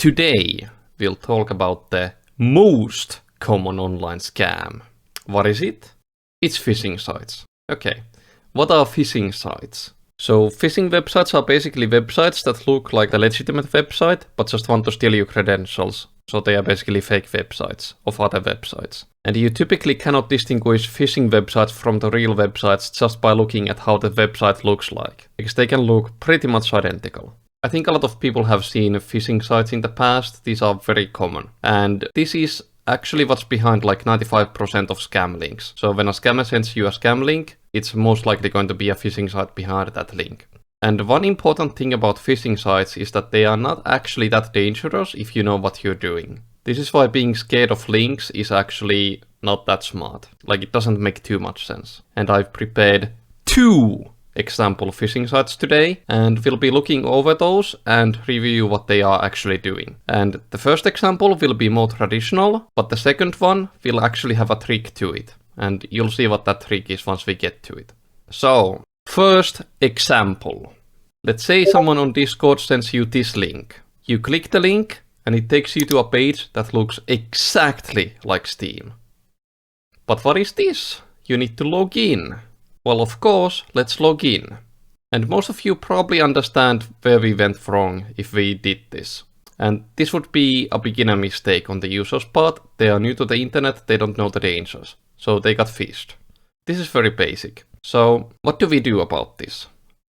Today, we'll talk about the most common online scam. What is it? It's phishing sites. Okay, what are phishing sites? So phishing websites are basically websites that look like a legitimate website, but just want to steal your credentials. So they are basically fake websites of other websites. And you typically cannot distinguish phishing websites from the real websites just by looking at how the website looks like, because they can look pretty much identical. I think a lot of people have seen phishing sites in the past. These are very common. And this is actually what's behind like 95% of scam links. So when a scammer sends you a scam link, it's most likely going to be a phishing site behind that link. And one important thing about phishing sites is that they are not actually that dangerous if you know what you're doing. This is why being scared of links is actually not that smart. Like, it doesn't make too much sense. And I've prepared 2 example phishing sites today, and we'll be looking over those and review what they are actually doing. And the first example will be more traditional, but the second one will actually have a trick to it. And you'll see what that trick is once we get to it. So, first example. Let's say someone on Discord sends you this link. You click the link, and it takes you to a page that looks exactly like Steam. But what is this? You need to log in. Well, of course, let's log in. And most of you probably understand where we went wrong if we did this. And this would be a beginner mistake on the user's part. They are new to the internet, they don't know the dangers. So they got phished. This is very basic. So what do we do about this?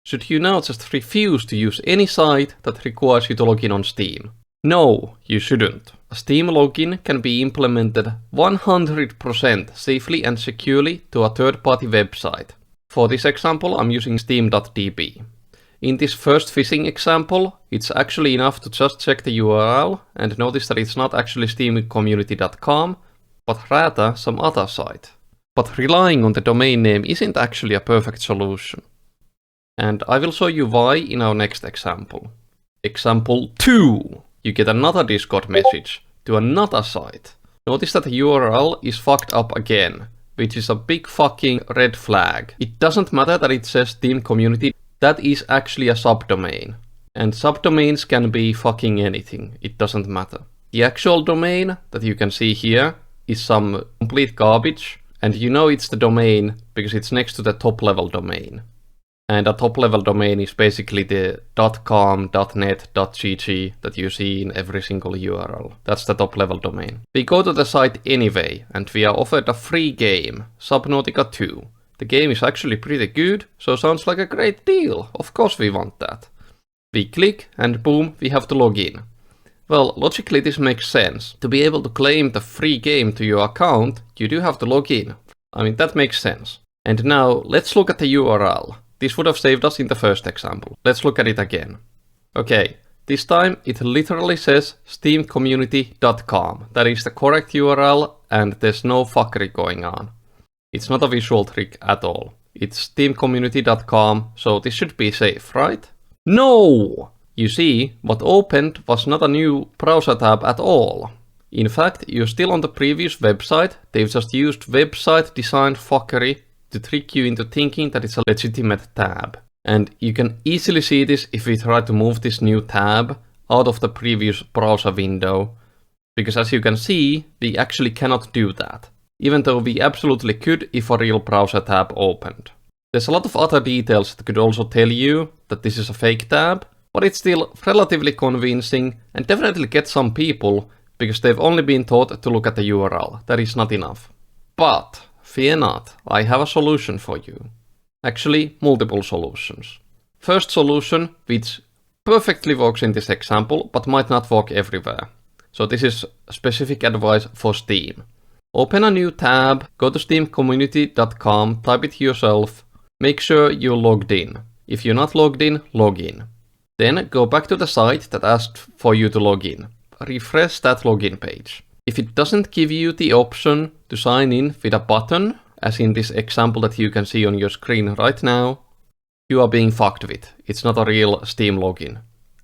Should you now just refuse to use any site that requires you to log in on Steam? No, you shouldn't. A Steam login can be implemented 100% safely and securely to a third-party website. For this example, I'm using steam.db. In this first phishing example, it's actually enough to just check the URL and notice that it's not actually steamcommunity.com, but rather some other site. But relying on the domain name isn't actually a perfect solution. And I will show you why in our next example. Example 2. You get another Discord message to another site. Notice that the URL is fucked up again, which is a big fucking red flag. It doesn't matter that it says Steam Community, that is actually a subdomain. And subdomains can be fucking anything, it doesn't matter. The actual domain that you can see here is some complete garbage, and you know it's the domain because it's next to the top level domain. And a top level domain is basically the .com, .net, .gg that you see in every single URL. That's the top level domain. We go to the site anyway, and we are offered a free game, Subnautica 2. The game is actually pretty good, so sounds like a great deal. Of course we want that. We click, and boom, we have to log in. Well, logically this makes sense. To be able to claim the free game to your account, you do have to log in. I mean, that makes sense. And now, let's look at the URL. This would have saved us in the first example. Let's look at it again. Okay, this time it literally says steamcommunity.com. That is the correct URL and there's no fuckery going on. It's not a visual trick at all. It's steamcommunity.com, so this should be safe, right? No! You see, what opened was not a new browser tab at all. In fact, you're still on the previous website. They've just used website design fuckery to trick you into thinking that it's a legitimate tab. And you can easily see this if we try to move this new tab out of the previous browser window. Because as you can see, we actually cannot do that. Even though we absolutely could if a real browser tab opened. There's a lot of other details that could also tell you that this is a fake tab, but it's still relatively convincing and definitely gets some people because they've only been taught to look at the URL. That is not enough. But fear not, I have a solution for you. Actually, multiple solutions. First solution, which perfectly works in this example, but might not work everywhere. So this is specific advice for Steam. Open a new tab, go to steamcommunity.com, type it yourself, make sure you're logged in. If you're not logged in, log in. Then go back to the site that asked for you to log in. Refresh that login page. If it doesn't give you the option to sign in with a button, as in this example that you can see on your screen right now, you are being fucked with. It's not a real Steam login.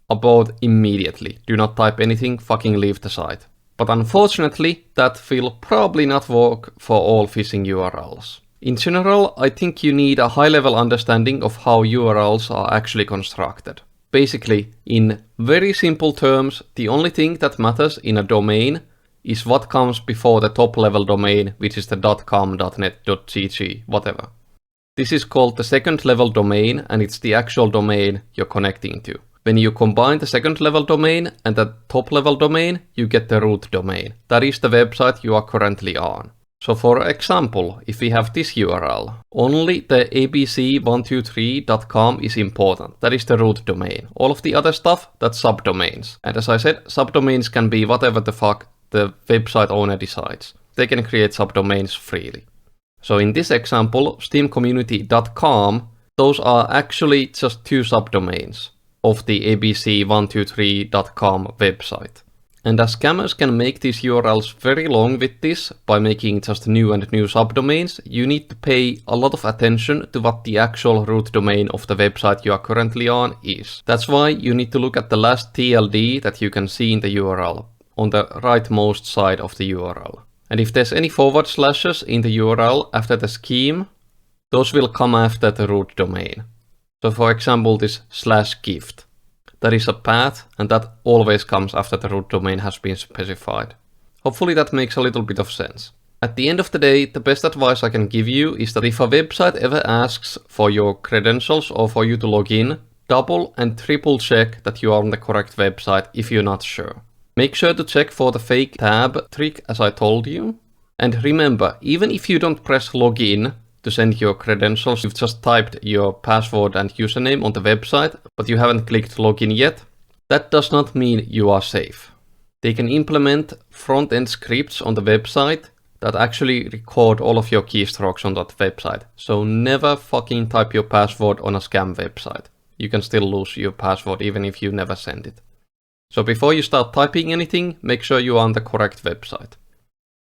Abort immediately. Do not type anything, fucking leave the site. But unfortunately, that will probably not work for all phishing URLs. In general, I think you need a high-level understanding of how URLs are actually constructed. Basically, in very simple terms, the only thing that matters in a domain is what comes before the top level domain, which is the .com, .net, .gg, whatever. This is called the second level domain, and it's the actual domain you're connecting to. When you combine the second level domain and the top level domain, you get the root domain. That is the website you are currently on. So for example, if we have this URL, only the abc123.com is important. That is the root domain. All of the other stuff, that's subdomains. And as I said, subdomains can be whatever the fuck the website owner decides. They can create subdomains freely. So in this example, steamcommunity.com, those are actually just two subdomains of the abc123.com website. And as scammers can make these URLs very long with this by making just new and new subdomains, you need to pay a lot of attention to what the actual root domain of the website you are currently on is. That's why you need to look at the last TLD that you can see in the URL on the rightmost side of the URL. And if there's any forward slashes in the URL after the scheme, those will come after the root domain. So for example, this /gift. That is a path, and that always comes after the root domain has been specified. Hopefully that makes a little bit of sense. At the end of the day, the best advice I can give you is that if a website ever asks for your credentials or for you to log in, double and triple check that you are on the correct website if you're not sure. Make sure to check for the fake tab trick as I told you. And remember, even if you don't press login to send your credentials, you've just typed your password and username on the website, but you haven't clicked login yet, that does not mean you are safe. They can implement front-end scripts on the website that actually record all of your keystrokes on that website. So never fucking type your password on a scam website. You can still lose your password even if you never send it. So before you start typing anything, make sure you are on the correct website.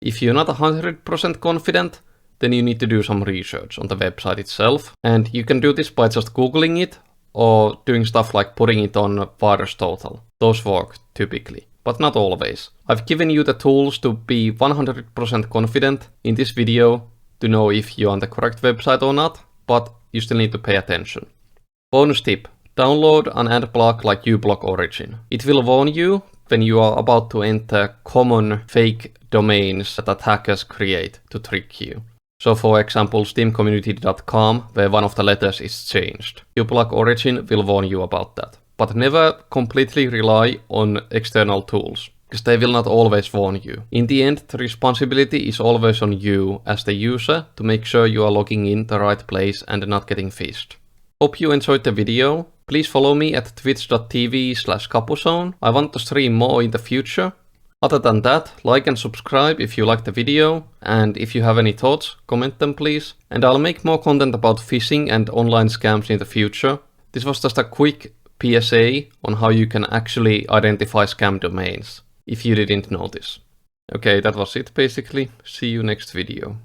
If you're not 100% confident, then you need to do some research on the website itself. And you can do this by just Googling it or doing stuff like putting it on VirusTotal. Those work typically, but not always. I've given you the tools to be 100% confident in this video to know if you're on the correct website or not, but you still need to pay attention. Bonus tip. Download an ad block like uBlock Origin. It will warn you when you are about to enter common fake domains that attackers create to trick you. So for example, steamcommunity.com, where one of the letters is changed. uBlock Origin will warn you about that. But never completely rely on external tools, because they will not always warn you. In the end, the responsibility is always on you as the user to make sure you are logging in the right place and not getting phished. Hope you enjoyed the video. Please follow me at twitch.tv/Kapuzone. I want to stream more in the future. Other than that, like and subscribe if you liked the video, and if you have any thoughts, comment them please. And I'll make more content about phishing and online scams in the future. This was just a quick PSA on how you can actually identify scam domains, if you didn't know this. Okay, that was it basically. See you next video.